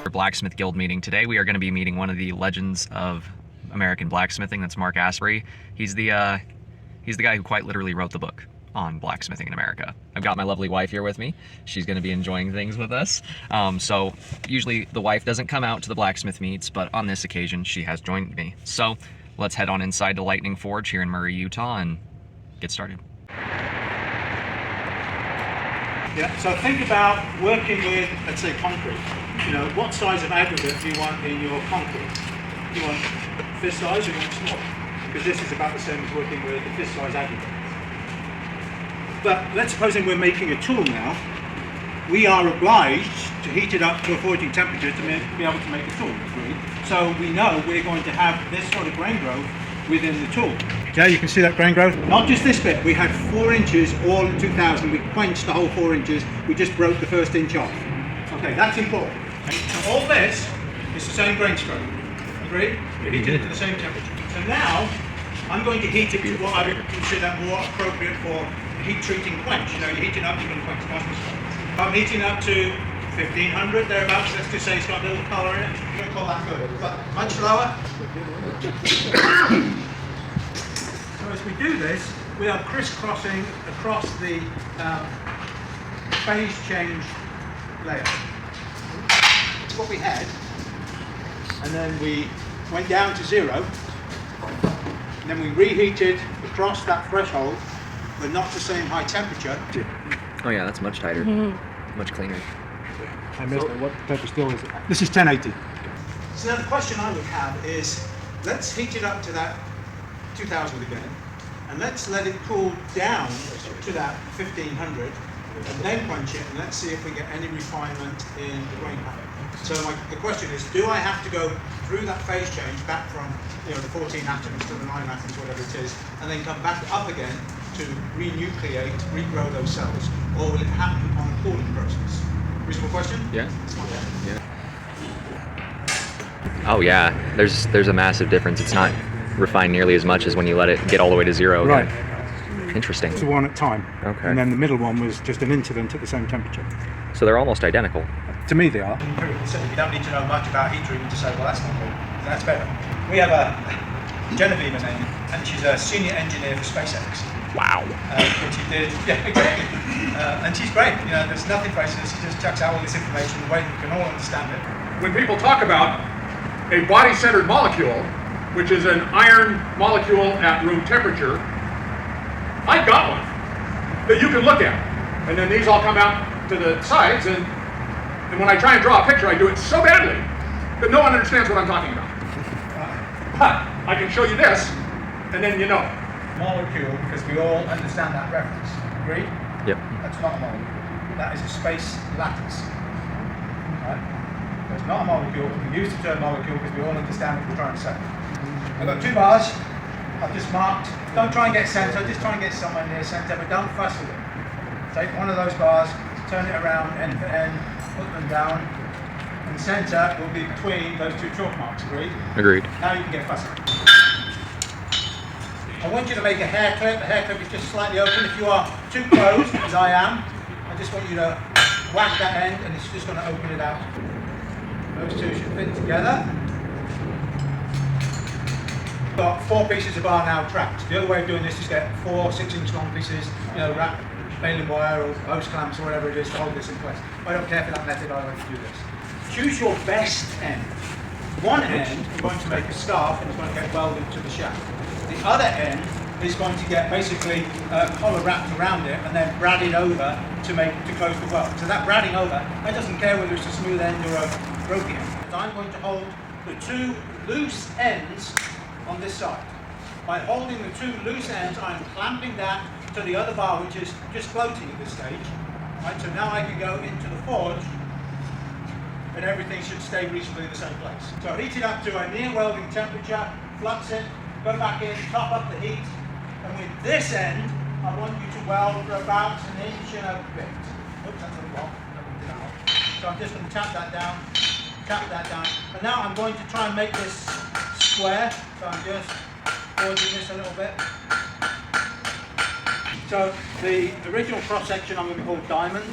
Blacksmith Guild meeting. Today we are going to be meeting one of the legends of American blacksmithing. That's Mark Asbury. He's the guy who quite literally wrote the book on blacksmithing in America. I've got my lovely wife here with me. She's going to be enjoying things with us. So usually the wife doesn't come out to the blacksmith meets, but on this occasion she has joined me. So let's head on inside the Lightning Forge here in Murray, Utah and get started. Yeah, so think about working with, let's say, concrete. You know, what size of aggregate do you want in your concrete? Do you want fist size or do you want small? Because this is about the same as working with a fist size aggregate. But let's suppose we're making a tool now. We are obliged to heat it up to a forging temperature to be able to make a tool. So we know we're going to have this sort of grain growth within the tool. Okay, you can see that grain growth. Not just this bit, we had 4 inches all in 2000. We quenched the whole 4 inches. We just broke the first inch off. Okay, that's important. So all this is the same grain stroke. Agreed? We heated it to the same temperature. So now I'm going to heat it to what I would consider more appropriate for heat treating quench. You know, you heat it up, you can quench nice and slow. I'm heating up to 1500 thereabouts. Let's just say it's got a little colour in it. I'm going to call that good. But much slower. So as we do this, we are crisscrossing across the phase change layer. That's what we had, and then we went down to 0, and then we reheated across that threshold, but not the same high temperature. Oh yeah, that's much tighter, much cleaner. I missed it. What type of steel is it? This is 1080. So now the question I would have is, let's heat it up to that 2000 again, and let's let it cool down to that 1500, and then quench it, and let's see if we get any refinement in the grain pattern. So the question is, do I have to go through that phase change back from the 14 atoms to the 9 atoms, whatever it is, and then come back up again to renucleate, regrow those cells, or will it happen on a cooling process? Reasonable question? Yeah. Yeah. Oh yeah, there's a massive difference. It's not refined nearly as much as when you let it get all the way to 0. Right. Interesting. It's one at a time. Okay. And then the middle one was just an incident at the same temperature. So they're almost identical. To me they are. So you don't need to know much about heat treatment to say, well, that's not good. That's better. We have a Genevieve name, and she's a senior engineer for SpaceX. Wow. Which she did, yeah, exactly. And she's great. You know, there's nothing racist. She just chucks out all this information the way we can all understand it. When people talk about a body-centered molecule, which is an iron molecule at room temperature, I've got one that you can look at. And then these all come out to the sides, and when I try and draw a picture, I do it so badly that no one understands what I'm talking about. But I can show you this, and then you know. Molecule, because we all understand that reference. Agreed? Yep. That's not a molecule. That is a space lattice. Right? It's not a molecule. We use the term molecule because we all understand what we're trying to say. I've got 2 bars. I've just marked. Don't try and get center. Just try and get somewhere near center, but don't fuss with it. Take one of those bars, turn it around end for end, put them down, and the center will be between those 2 chalk marks. Agreed? Agreed. Now you can get fussy. I want you to make a hair clip. The hair clip is just slightly open. If you are too closed, as I am, I just want you to whack that end, and it's just going to open it out. Those 2 should fit together. We've got 4 pieces of bar now trapped. The other way of doing this is get 4 6-inch long pieces, wrap baling wire or hose clamps or whatever it is to hold this in place. I don't care for that method. I like to do this. Choose your best end. One end, you're going to make a scarf, and it's going to get welded to the shaft. The other end is going to get basically a collar wrapped around it and then bradded over to close the weld. So that bradding over, I doesn't care whether it's a smooth end or a ropey end. I'm going to hold the 2 loose ends on this side. By holding the 2 loose ends, I'm clamping that to the other bar, which is just floating at this stage. Right, so now I can go into the forge, and everything should stay reasonably in the same place. So heat it up to a near welding temperature, flux it, go back in, top up the heat, and with this end, I want you to weld for about 1 inch and a bit. Oops, that's a little off. So I'm just going to tap that down, and now I'm going to try and make this square. So I'm just forging this a little bit. So the original cross section I'm going to call diamond.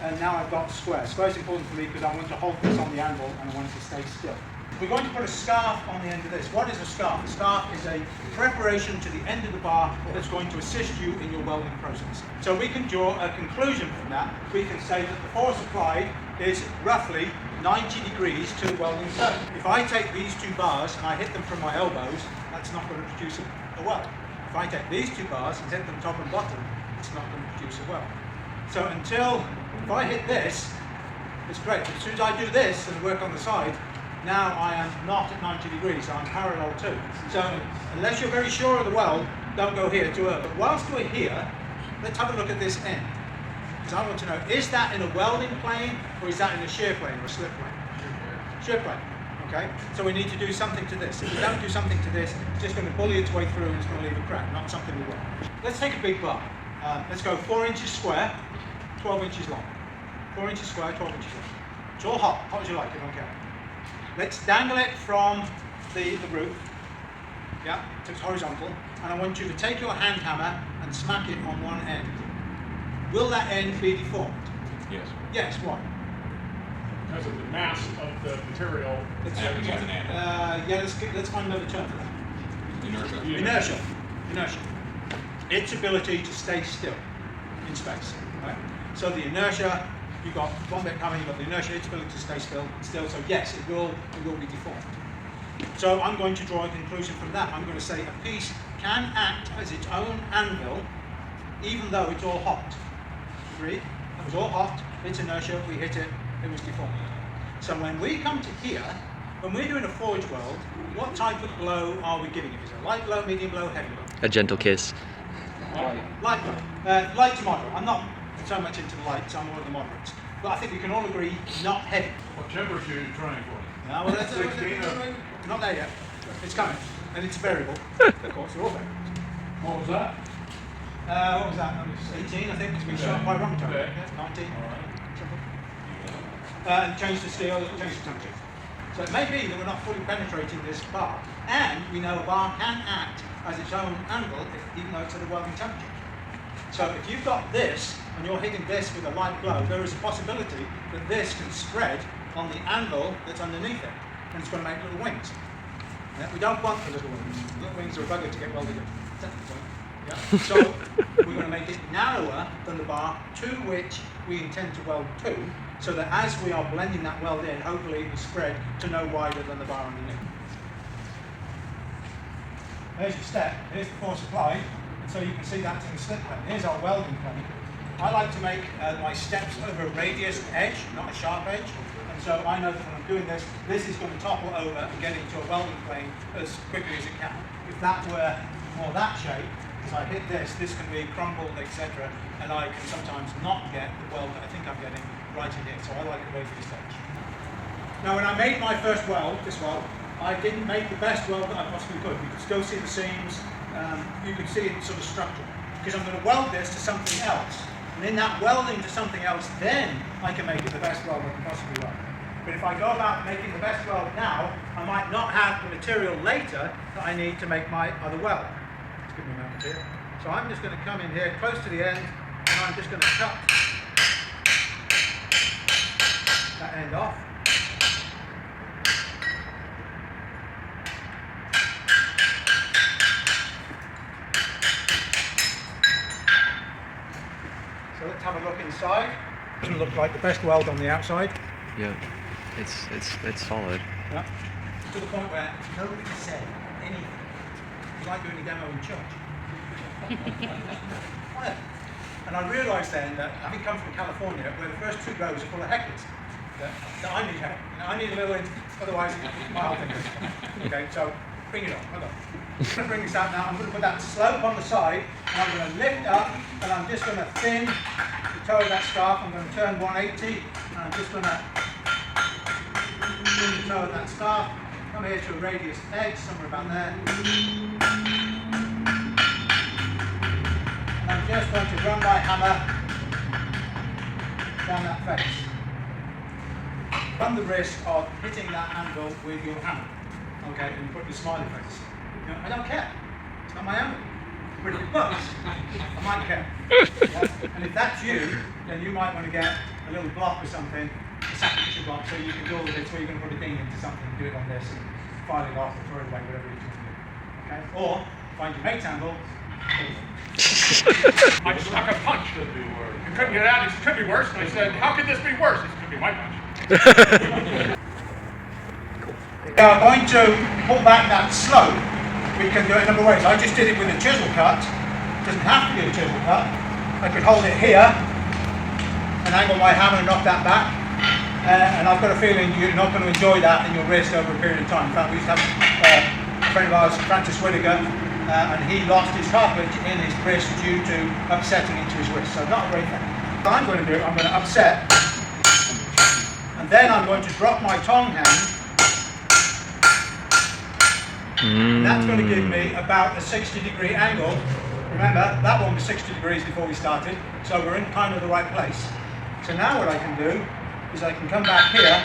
and now I've got square. Square is important for me because I want to hold this on the anvil and I want it to stay still. We're going to put a scarf on the end of this. What is a scarf? A scarf is a preparation to the end of the bar that's going to assist you in your welding process. So we can draw a conclusion from that. We can say that the force applied is roughly 90 degrees to welding zone. If I take these two bars and I hit them from my elbows, that's not going to produce a weld. If I take these two bars and hit them top and bottom, it's not going to produce a weld. So if I hit this, it's great. But as soon as I do this and work on the side, now I am not at 90 degrees, I'm parallel too. So unless you're very sure of the weld, don't go here too early. But whilst we're here, let's have a look at this end. Because I want to know, is that in a welding plane or is that in a shear plane or a slip plane? Shear plane. Okay? So we need to do something to this. If we don't do something to this, it's just going to bully its way through and it's going to leave a crack, not something we want. Let's take a big bar. Let's go 4 inches square, 12 inches long. 4 inches square, 12 inches long. It's all hot as you like, I don't care. Let's dangle it from the roof, yeah, so it's horizontal, and I want you to take your hand hammer and smack it on one end. Will that end be deformed? Yes. Yes, why? Because of the mass of the material. Let's find another term for that. Inertia. Inertia. Its ability to stay still in space, right? So the inertia, you've got one bit coming, you've got the inertia, its ability to stay still, so yes, it will be deformed. So I'm going to draw a conclusion from that. I'm going to say a piece can act as its own anvil, even though it's all hot. Agreed? It was all hot, its inertia, we hit it, it was deformed. So when we come to here, when we're doing a forge weld, what type of blow are we giving it? Is it a light blow, medium blow, heavy blow? A gentle kiss. Light blow. Light to moderate. I'm not so much into the lights, I'm more the moderates. But I think we can all agree, not heavy. What temperature are you trying for? No, well, that's 16 not there yet. It's coming, and it's variable. Of course, they're all variables. What was that? What was that? That was 18, I think, because we shot by wrong time. Okay. Yeah, 19. All right. And change the steel, change the temperature. So it may be that we're not fully penetrating this bar, and we know a bar can act as its own anvil, even though it's at a welding temperature. So if you've got this, and you're hitting this with a light blow, there is a possibility that this can spread on the anvil that's underneath it, and it's going to make little wings. Yeah, we don't want the little wings. Little wings are a bugger to get welded in. That's the point. Yeah? So we're going to make it narrower than the bar to which we intend to weld to, so that as we are blending that weld in, hopefully it will spread to no wider than the bar underneath. There's your step, here's the force applied, and so you can see that's in the slip plane. Here's our welding plane. I like to make my steps over a radius edge, not a sharp edge, and so I know that when I'm doing this, this is going to topple over and get into a welding plane as quickly as it can. If that were more that shape, as I hit this can be crumbled, etc., and I can sometimes not get the weld that I think I'm getting right in here, so I like a radius edge. Now when I made my first weld, this weld, I didn't make the best weld that I possibly could. You can still see the seams, you can see it sort of structure. Because I'm going to weld this to something else. And in that welding to something else, then I can make it the best weld I can possibly weld. But if I go about making the best weld now, I might not have the material later that I need to make my other weld. Let's give me a moment here. So I'm just going to come in here close to the end, and I'm just going to cut that end off. So let's have a look inside. Doesn't look like the best weld on the outside. Yeah, it's solid. Yeah. To the point where nobody said anything. It's like doing a demo in church. And I realised then that having come from California, where the first 2 rows are full of hectares, that I need help. I need a little, otherwise my whole thing goes. Okay, so bring it on. Hold on. I'm going to bring this out now. I'm going to put that slope on the side, and I'm going to lift up, and I'm just going to thin the toe of that scarf. I'm going to turn 180, and I'm just going to thin the toe of that scarf. Come here to a radius edge, somewhere about there. And I'm just going to run my hammer down that face. Run the risk of hitting that anvil with your hammer. Okay, and put the smiley face. You know, I don't care. It's not my anvil. But I might care. Yeah? And if that's you, then you might want to get a little block or something, a sacrificial block, so you can do all of this where you're going to put a ding into something, do it on this, and file it off or throw it away, whatever you want to do. Okay? Or find your mate's angle. I stuck a punch. You couldn't get out. He said, could be worse. And I said, how could this be worse? He said, could be my punch. We are going to pull back that slope. We can do it a number of ways. I just did it with a chisel cut. It doesn't have to be a chisel cut. I could hold it here and angle my hammer and knock that back. And I've got a feeling you're not going to enjoy that in your wrist over a period of time. In fact, we used to have a friend of ours, Francis Whittaker, and he lost his cartilage in his wrist due to upsetting into his wrist. So not a great thing. What I'm going to do, I'm going to upset, and then I'm going to drop my tong hand. And that's going to give me about a 60-degree angle. Remember, that one was 60 degrees before we started, so we're in kind of the right place. So now what I can do is I can come back here.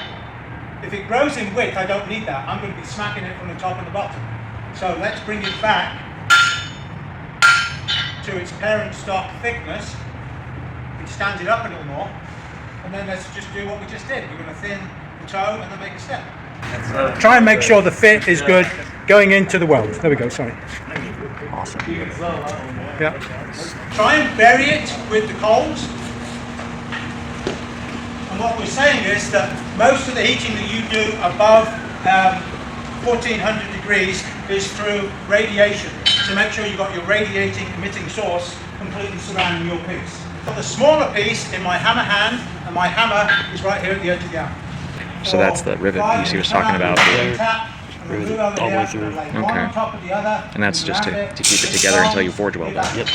If it grows in width, I don't need that. I'm going to be smacking it from the top and the bottom. So let's bring it back to its parent stock thickness, which stands it up a little more. And then let's just do what we just did. We're going to thin the toe and then make a step. Try and make sure the fit is good going into the weld. There we go, sorry. Awesome. Yeah. Try and bury it with the coals. And what we're saying is that most of the heating that you do above 1400 degrees is through radiation. So make sure you've got your radiating emitting source completely surrounding your piece. I've got the smaller piece in my hammer hand, and my hammer is right here at the edge of the hammer. So that's the rivet piece he was talking about. Rivet all the way through. Okay. And that's just to keep it together until you forge weld it. Yep.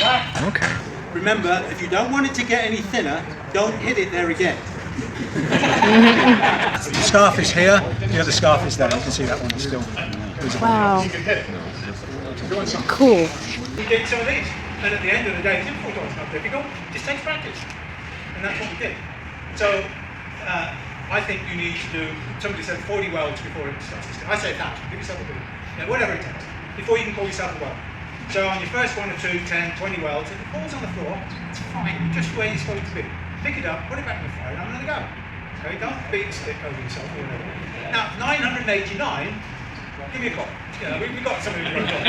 Okay. Remember, if you don't want it to get any thinner, don't hit it there again. The scarf is here, the other scarf is there. You can see that one is still visible. Wow. Cool. We did some of these, and at the end of the day, it's not difficult, it just takes practice. And that's what we did. So, I think you need to do, somebody said 40 welds before it starts. I say 1,000, give yourself a bit, whatever it takes, before you can call yourself a weld. So on your first 1 or 2, 10, 20 welds, if it falls on the floor, it's fine, you're just where you're supposed to be. Pick it up, put it back in the fire, and I'm going to go. Okay, don't beat the stick over yourself or whatever. Now, 989, give me a call. We've got something to run on.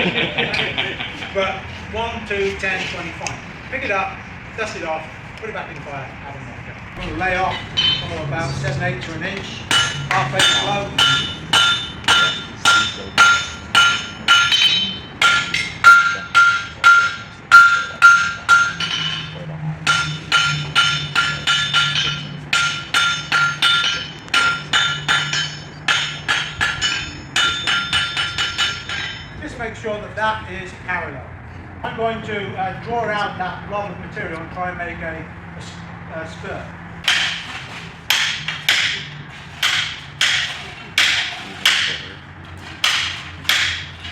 But 1, 2, 10, 20, fine. Pick it up, dust it off, put it back in the fire, have a knock. I'm going to lay off about 7/8 to an inch, half-inch low. Just make sure that that is parallel. I'm going to draw out that blob of material and try and make a spur.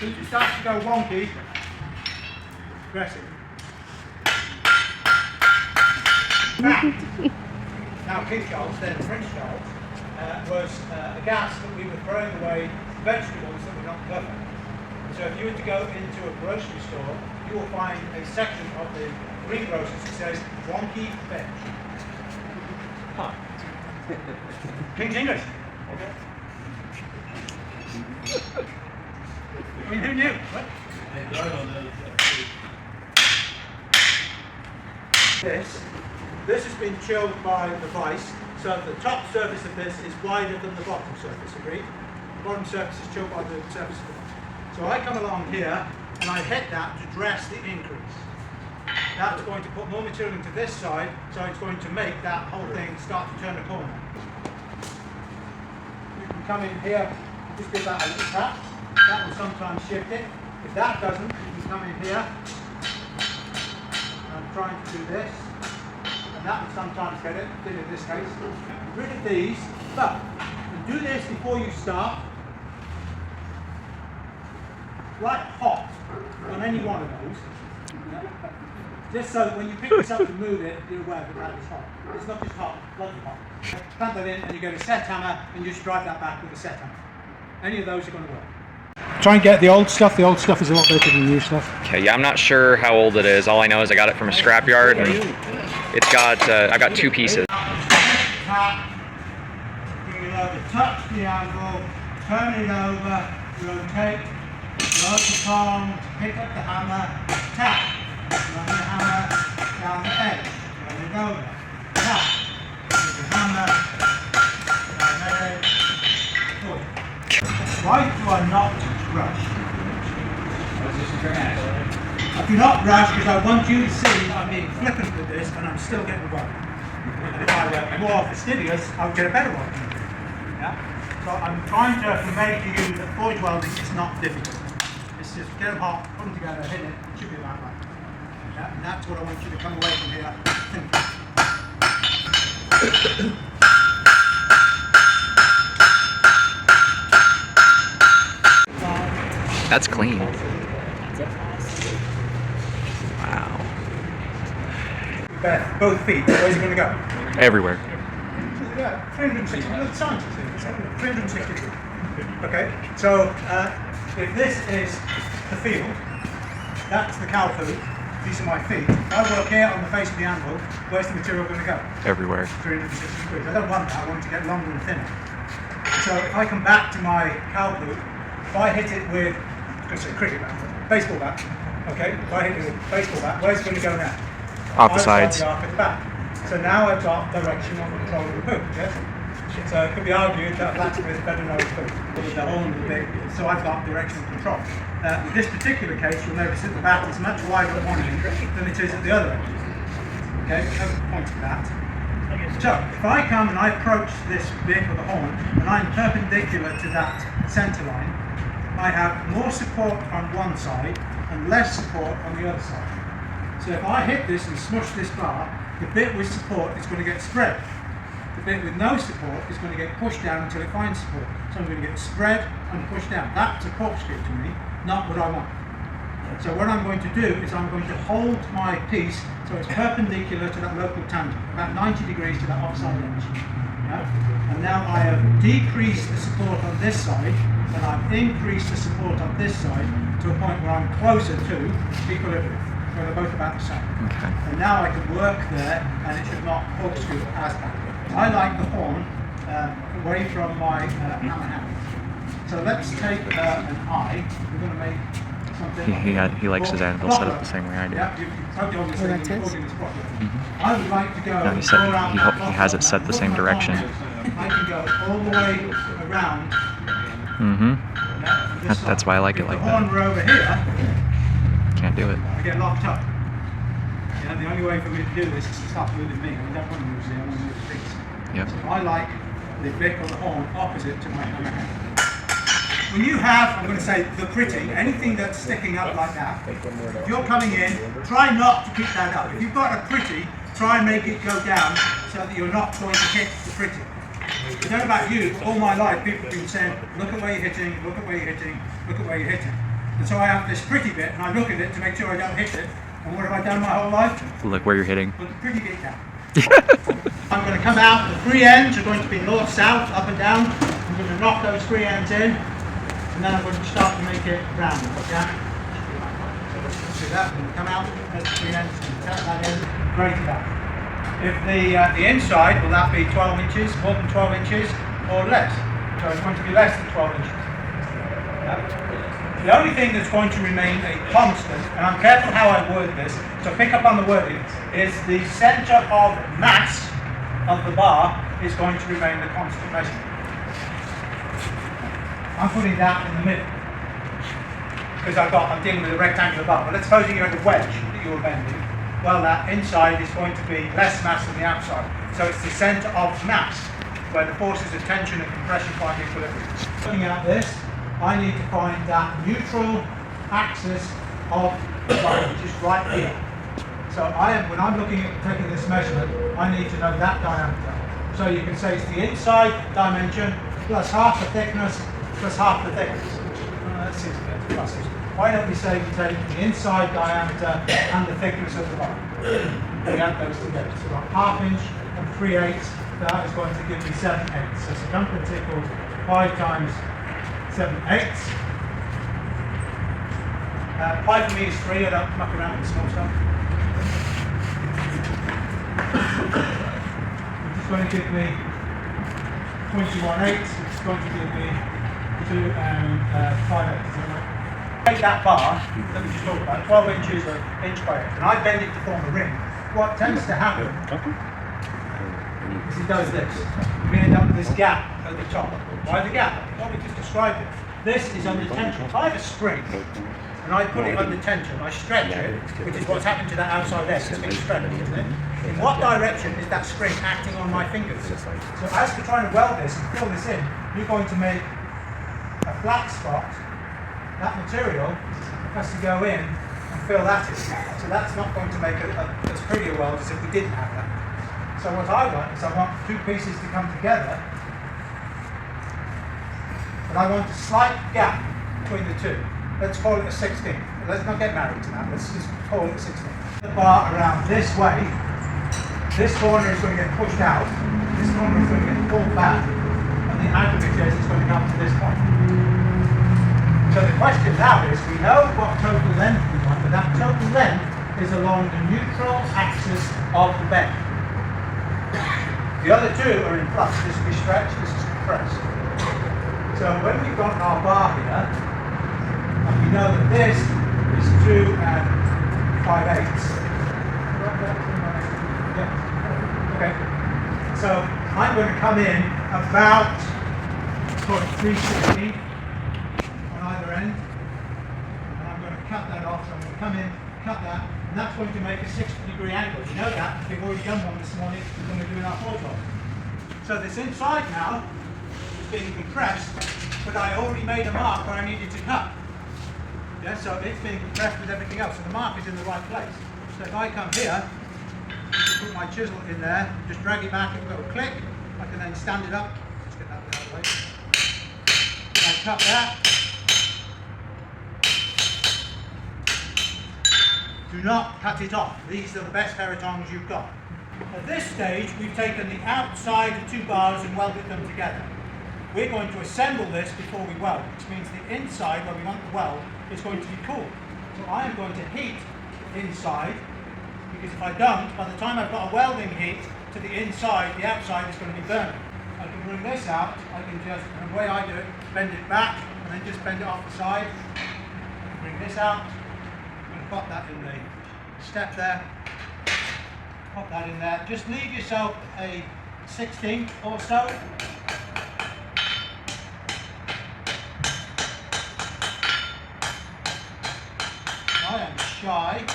If it starts to go wonky, press it. Now, pig shells, then French shells, was a gas that we were throwing away vegetables that were not perfect. So if you were to go into a grocery store, you will find a section of the greengrocers that says wonky veg. Huh. King's English. Okay. I mean, who knew? What? This has been chilled by the vise, so the top surface of this is wider than the bottom surface, agreed? The bottom surface is chilled by the surface of the vise. So I come along here and I hit that to dress the increase. That's going to put more material into this side, so it's going to make that whole thing start to turn a corner. You can come in here, just give that a little tap. That will sometimes shift it. If that doesn't, you can come in here. I'm trying to do this. And that will sometimes get it, did in this case. Get rid of these, but you do this before you start. Like hot on any one of those. Just so that when you pick this up and move it, you're aware that that is hot. It's not just hot, lots of hot. Plant that in and you go to set hammer and you just drive that back with a set hammer. Any of those are going to work. Try and get the old stuff. The old stuff is a lot better than the new stuff. Okay, yeah, I'm not sure how old it is. All I know is I got it from a scrapyard, and it's got I've got 2 pieces. tap, bring it over, touch the anvil, turn it over, rotate, load the tongs, pick up the hammer, tap, run the hammer down the edge, turn it over, tap, with the hammer, down the edge, pull. Why do I not rush? I do not rush because I want you to see I'm being flippant with this and I'm still getting the work. And if I were more fastidious, I would get a better one. Yeah? So I'm trying to convey to you that forge welding is not difficult. It's just get them hot, put them together, hit it, it should be about right. Yeah? And that's what I want you to come away from here thinking. That's clean. Wow. Both feet, where's it going to go? Everywhere. Yeah, 360, the scientists here, 360 degrees. Okay, so if this is the field, that's the cow food, these are my feet. If I work here on the face of the anvil, where's the material going to go? Everywhere. 360 degrees. I don't want that, I want it to get longer and thinner. So if I come back to my cow food, if I hit it with, I'm going to say cricket bat, baseball bat, okay, if I hit it with baseball bat, where's it going to go now? Off the sides. The arc at the back. So now I've got direction on control of the poop, yes? So it could be argued that blacksmith better know the poop, with the horn and the big, so I've got direction control. In this particular case, you'll notice that the bat is much wider at one end than it is at the other end. Okay, no point to that. So, if I come and I approach this bit of the horn, and I'm perpendicular to that centre line, I have more support on one side and less support on the other side. So if I hit this and smush this bar, the bit with support is going to get spread. The bit with no support is going to get pushed down until it finds support. So I'm going to get spread and pushed down. That's a corkscrew to me, not what I want. So what I'm going to do is I'm going to hold my piece so it's perpendicular to that local tangent, about 90 degrees to that offside edge. Yeah? And now I have decreased the support on this side, and I've increased the support on this side to a point where I'm closer to equilibrium, where they're both about the same. Okay. And now I can work there, and it should not corkscrew as bad. I like the horn away from my hammer hand. So let's take an eye. We're going to make something. He likes his anvil set up the same way I do. Yeah, you totally obviously Well, that recording is. this properly. I would like to go. No, he said all around he that has it block set the same and look direction. I can go all the way around. Mm-hmm. Yeah, this side. That's why I like it If like the horn that. were over here, Can't do it. I get locked up. Yeah, the only way for me to do this is to stop moving me. I don't want to move you, I want to move the piece. Yep. So I like the bit of the horn opposite to my hammer hand. When you have, I'm going to say, the pretty, anything that's sticking up like that, if you're coming in, try not to keep that up. If you've got a pretty, try and make it go down so that you're not going to hit the pretty. I don't know about you, but all my life people have been saying, look at where you're hitting, look at where you're hitting, look at where you're hitting. And so I have this pretty bit, and I look at it to make sure I don't hit it. And what have I done my whole life? Look where you're hitting. Put the pretty bit down. I'm going to come out, the three ends are going to be north, south, up and down. I'm going to knock those three ends in, and then I'm going to start to make it round. Yeah? So let's do that. I'm going to come out, there's the three ends, tap that in, break it up. If the inside, will that be 12 inches, more than 12 inches, or less? So it's going to be less than 12 inches. Yeah? The only thing that's going to remain a constant, and I'm careful how I word this, so pick up on the wording, is the centre of mass of the bar is going to remain the constant measurement. I'm putting that in the middle, because I'm dealing with a rectangular bar. But let's suppose you had a wedge that you were bending. Well, that inside is going to be less mass than the outside. So it's the centre of mass, where the forces of tension and compression find equilibrium. Looking at this, I need to find that neutral axis of the line, which is right here. So when I'm looking at taking this measurement, I need to know that diameter. So you can say it's the inside dimension plus half the thickness plus half the thickness. That seems a bit fussy. Why don't we say we take the inside diameter and the thickness of the bar? We add those together. So we've got 1/2 inch and 3/8. That is going to give me 7/8. So circumference equals 5 times 7/8. Pi for me is 3, I don't muck around with small stuff. going to give me 21/8, which is going to give me 2 and 5/8. Take that bar that we just talked about, 12 inches of inch by 8, and I bend it to form a ring. What tends to happen is it does this. We end up with this gap at the top. Why the gap? Well, we just described it. This is under tension. If I have a spring and I put it under tension, I stretch it, which is what's happened to that outside edge. It's been stretched, isn't it? In what direction is that spring acting on my fingers? So as we're trying to weld this and fill this in, you're going to make a flat spot. That material has to go in and fill that in. So that's not going to make as pretty a weld as if we didn't have that. So what I want is I want 2 pieces to come together, but I want a slight gap between the 2. Let's call it a 16. Let's not get married to that. Let's just call it a 16. The bar around this way. This corner is going to get pushed out. This corner is going to get pulled back, and the aggregate is going to come to this point. So the question now is, we know what total length we want, but that total length is along the neutral axis of the bend. The other 2 are in flux. This will be stretched, this is compressed. So when we've got our bar here, and we know that this is 2 and 5/8. Yeah. Okay. So I'm going to come in about sort of 360 on either end, and I'm going to cut that off. So I'm going to come in, cut that, and that's going to make a 60-degree angle. You know that, we've already done one this morning when we're doing our floor job. So this inside now is being compressed, but I already made a mark where I needed to cut. Yeah, so it's being compressed with everything else, so the mark is in the right place. So if I come here, put my chisel in there, just drag it back, it'll go click, I can then stand it up. Let's get that out of the way. I cut that. Do not cut it off. These are the best heritongs you've got. At this stage, we've taken the outside of 2 bars and welded them together. We're going to assemble this before we weld, which means the inside, where we want the weld, is going to be cool. So I am going to heat inside, because if I don't, by the time I've got a welding heat to the inside, the outside is going to be burning. I can bring this out, I can just, and the way I do it, bend it back, and then just bend it off the side. I can bring this out, I'm going to pop that in the step there, pop that in there. Just leave yourself a 16th or so. I am shy.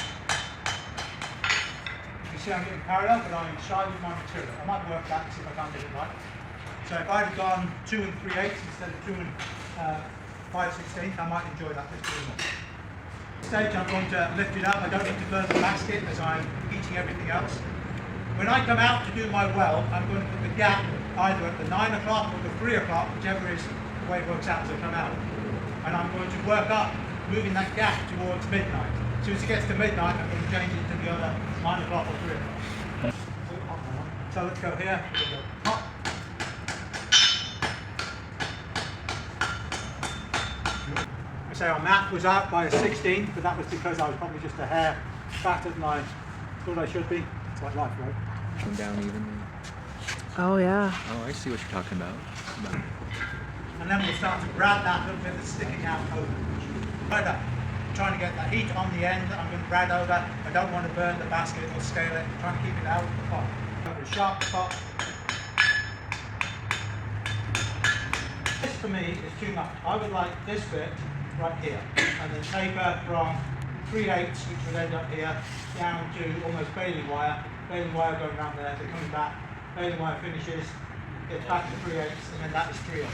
You see I'm getting parallel, but I am shy with my material. I might work that and see if I can't get it right. So if I'd have gone 2 3/8 instead of 2 and 5/16, I might enjoy that bit more. At this stage I'm going to lift it up. I don't need to burn the basket as I'm heating everything else. When I come out to do my weld, I'm going to put the gap either at the 9 o'clock or the 3 o'clock, whichever is the way it works out as I come out. And I'm going to work up, moving that gap towards midnight. As soon as it gets to midnight, I'm going to change it to the other 9 o'clock or 3 o'clock. So let's go here. We'll go top. I say our math was out by a 16, but that was because I was probably just a hair fatter than I thought I should be. It's like life, right? Come down evenly. Oh yeah. Oh, I see what you're talking about. And then we'll start to grab that little bit that's sticking out over. Right up. Trying to get that heat on the end. I'm going to brad over. I don't want to burn the basket or scale it. I'm trying to keep it out of the pot. Over a sharp spot. This for me is too much. I would like this bit right here, and then taper from 3/8, which would end up here, down to almost baling wire. Baling wire going around there. They're coming back. Baling wire finishes. Gets back to 3/8, and then that is 3/8.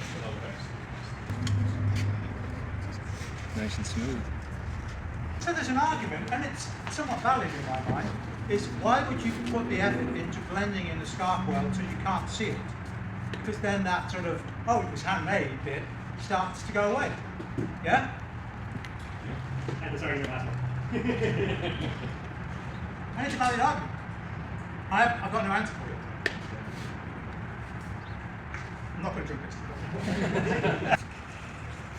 Nice and smooth. So there's an argument, and it's somewhat valid in my mind, is why would you put the effort into blending in the scarf weld so you can't see it? Because then that sort of, oh, it was handmade bit starts to go away. Yeah? And it's already last one. And it's a valid argument. I've got no answer for you. I'm not going to drink this.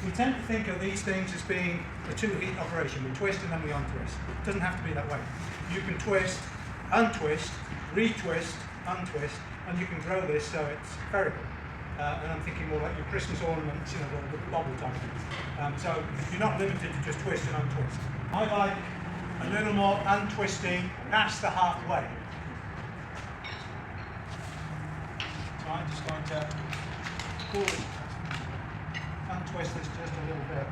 We tend to think of these things as being a 2-heat operation. We twist and then we untwist. It doesn't have to be that way. You can twist, untwist, retwist, untwist, and you can grow this so it's spherical. And I'm thinking more like your Christmas ornaments, you know, the bubble type things. So you're not limited to just twist and untwist. I like a little more untwisting past the halfway. So I'm just going to pull it, untwist this just a little bit.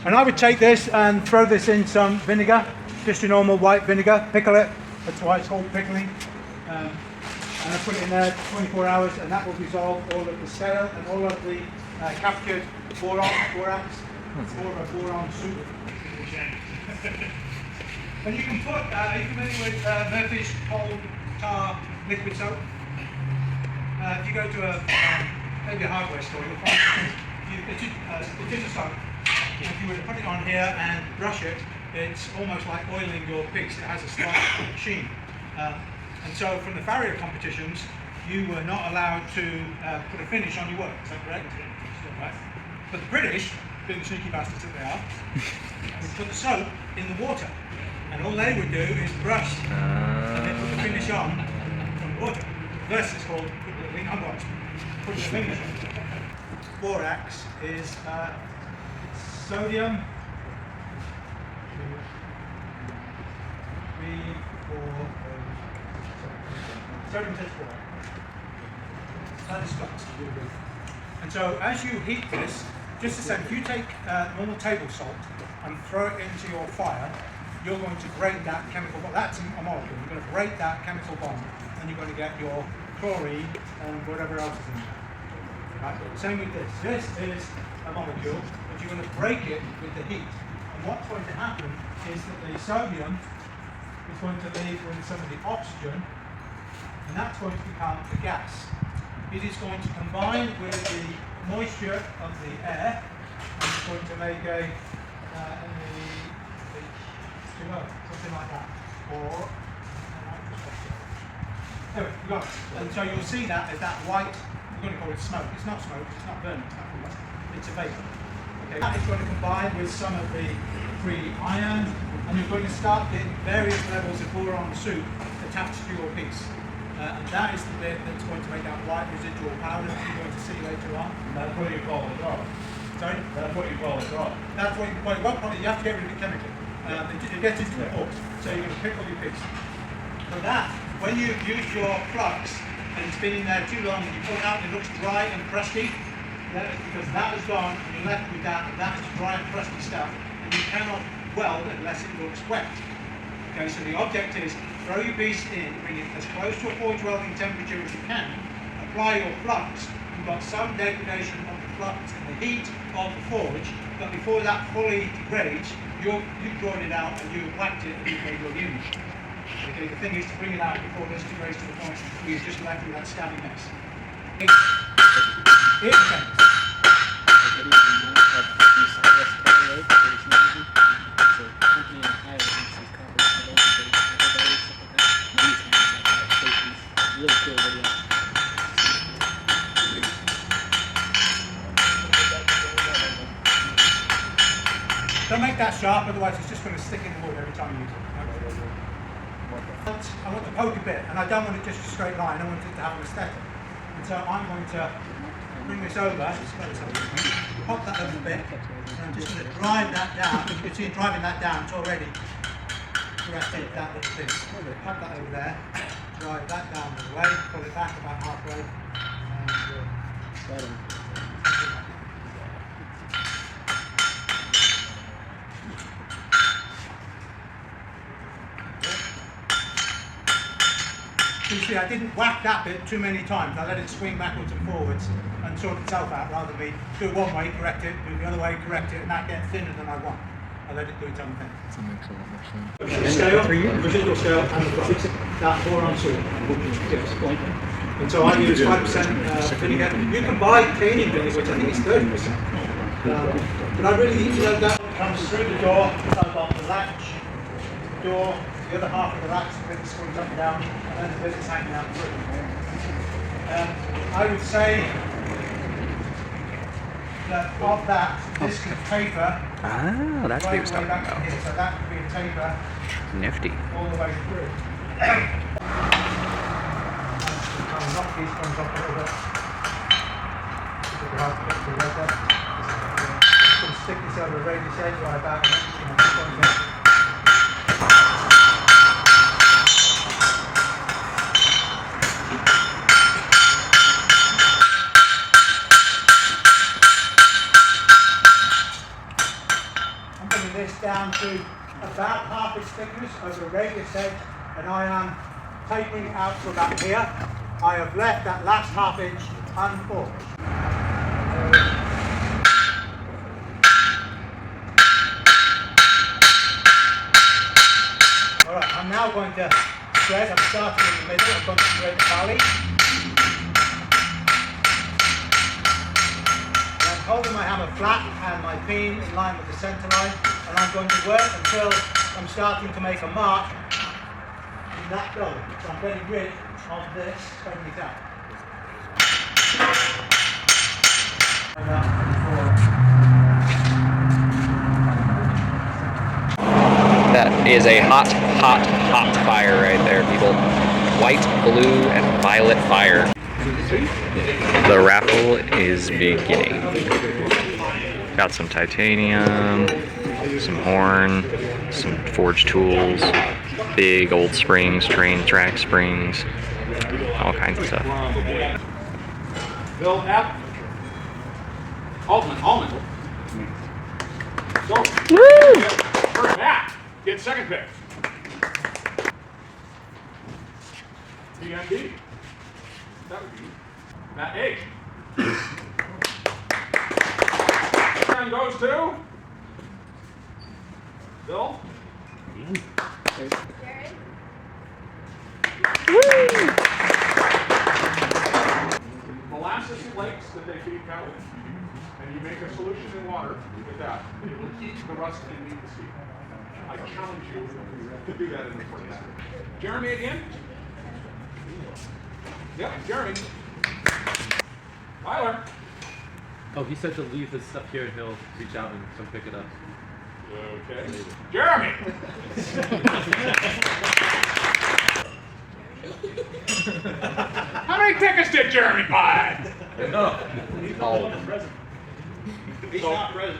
And I would take this and throw this in some vinegar, just your normal white vinegar, pickle it, that's why it's called pickling. And I put it in there 24 hours and that will dissolve all of the scale and all of the captured borax. It's more of a boron soup. And you can put, are you familiar with Murphy's cold tar liquid soap? If you go to maybe a hardware store, you'll find it is a soap. If you were to put it on here and brush it, it's almost like oiling your piece. It has a slight sheen. And so from the farrier competitions, you were not allowed to put a finish on your work. Is that correct? Right. But the British, being the sneaky bastards that they are, would put the soap in the water. And all they would do is brush and then put the finish on from the water. This is called putting the finish on. Borax is sodium, 3, 4, sodium tetrachloride. That is flux. And so as you heat this, just the same, if you take normal table salt and throw it into your fire, you're going to break that chemical bond. That's a molecule. You're going to break that chemical bond and you're going to get your chlorine and whatever else is in there. Right? Same with this. This is a molecule, but you're going to break it with the heat. And what's going to happen is that the sodium is going to leave with some of the oxygen, and that's going to become a gas. It is going to combine with the moisture of the air, and it's going to make a something like that. Or anyway, you got it. And so you'll see that as that white. We're going to call it smoke. It's not smoke, it's not burning, it's not called that. It's a vapor. Okay. That is going to combine with some of the free iron, and you're going to start getting various levels of boron soup attached to your piece. And that is the bit that's going to make that white residual powder that you're going to see later on. That's what you call a drop. Sorry? That's what you call a drop. That's what you call it. Well, probably you have to get rid of it chemically. It gets into the pores, so you're going to pickle your piece. So that, when you've used your flux, and it's been in there too long and you pull it out and it looks dry and crusty, that is because that is gone and you're left with that, and that is dry and crusty stuff, and you cannot weld unless it looks wet. Okay, so the object is throw your piece in, bring it as close to a forge welding temperature as you can, apply your flux. You've got some degradation of the flux in the heat of the forge, but before that fully degrades, you've drawn it out and you've whacked it and you've made your unit. Okay, the thing is to bring it out before this degrades to the point where you're just left with that stabby mess. Don't make that sharp, otherwise it's just going to stick in the wood every time you use it. I want the poker bit, and I don't want it just a straight line, I want it to have an aesthetic. And so I'm going to bring this over, pop that over a bit, and I'm just going to drive that down. You can see driving that down, it's already corrected that little thing. Pop that over there, drive that down the way, pull it back about halfway, and you see, I didn't whack that bit too many times. I let it swing backwards and forwards and sort itself out rather than me do it one way, correct it, do it the other way, correct it, and that gets thinner than I want. I let it do its own thing. Scale, residual scale, and the flux. That boron soup. Yes. And so I use 5% vinegar. You can buy cleaning vinegar, which I think is 30%. But I really need to know that comes through the door, so I've got the latch, door, the other half of the latch, the bit that swings up and down, and then the bit that's hanging out through. I would say that of that, this paper Oh, that's what he was talking Right about. here, so that would be a taper Nifty. all the way through. Kind of knock these ones off a little bit. If you have to get the leather. You can stick this over a radius edge right about and I'm bringing this down to about half its thickness over a radius edge, and I am tapering it out to about here. I have left that last half inch unforced. Alright, I'm now going to thread. I'm starting in the middle. I'm going to thread the valley. And I'm holding my hammer flat and my beam in line with the centre line, and I'm going to work until I'm starting to make a mark in that building. So I'm getting rid of this, spreading it out. That is a hot, hot, hot fire right there, people. White, blue, and violet fire. The raffle is beginning. Got some titanium, some horn, some forged tools, big old springs, train track springs, all kinds of stuff. Bill F. Almond. So, first Matt, get second pick. TND. That would be Matt H. Turn goes to Bill. Molasses flakes that they feed cattle, and you make a solution in water with that. It will eat the rust and leave the seed. I challenge you to do that in the furnace. Jeremy again? Yep, Jeremy. Tyler. Oh, he said to leave his stuff here and he'll reach out and come pick it up. Okay. Jeremy. How many tickets did Jeremy buy? All of them. He's not present.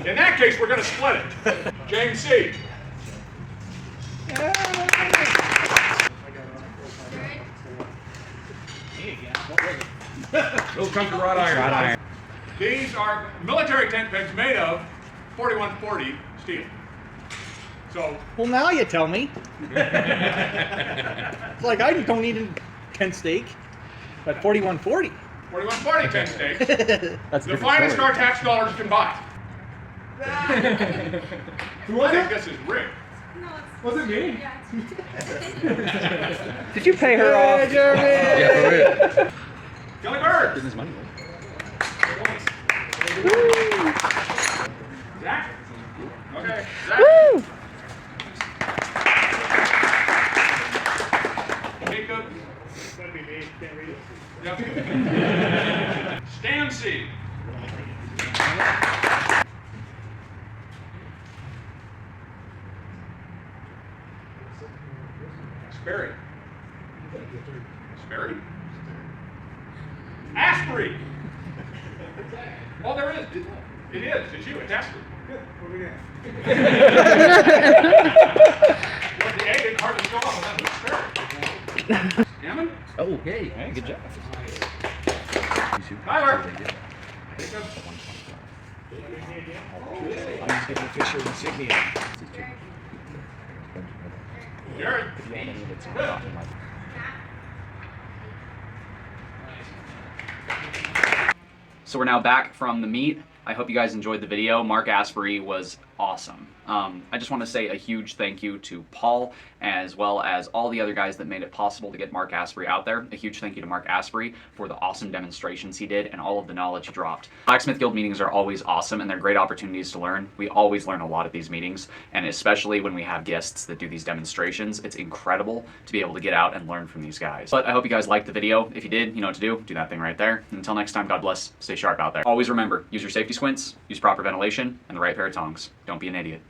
In that case, we're going to split it. James C. It'll come to wrought iron. These are military tent pegs made of 4140 steel. So, Well, now you tell me. It's like I don't need a tent stake, but 4140. 4140 tent stakes. That's The finest our tax dollars can buy. I think this is rigged. Was it me? Did you pay her off? Jeremy! Kelly Bird. Business money. Zach. Okay. Zach. Jacob. That'd be me. Can't read it. Yep. Stan C. Asbury. Asbury? Aspery. Oh, there is. It is. It's you. It's Aspery. Good. What are we doing? Well, the A didn't hardly show up. That was Asbury. Hammond? Oh, hey, good job. Tyler. Jacob. Jared. So we're now back from the meet. I hope you guys enjoyed the video. Mark Asbury was awesome. I just want to say a huge thank you to Paul as well as all the other guys that made it possible to get Mark Asbury out there. A huge thank you to Mark Asbury for the awesome demonstrations he did and all of the knowledge he dropped. Blacksmith Guild meetings are always awesome, and they're great opportunities to learn. We always learn a lot at these meetings, and especially when we have guests that do these demonstrations, it's incredible to be able to get out and learn from these guys. But I hope you guys liked the video. If you did, you know what to do. Do that thing right there. And until next time, God bless. Stay sharp out there. Always remember, use your safety squints, use proper ventilation, and the right pair of tongs. Don't be an idiot.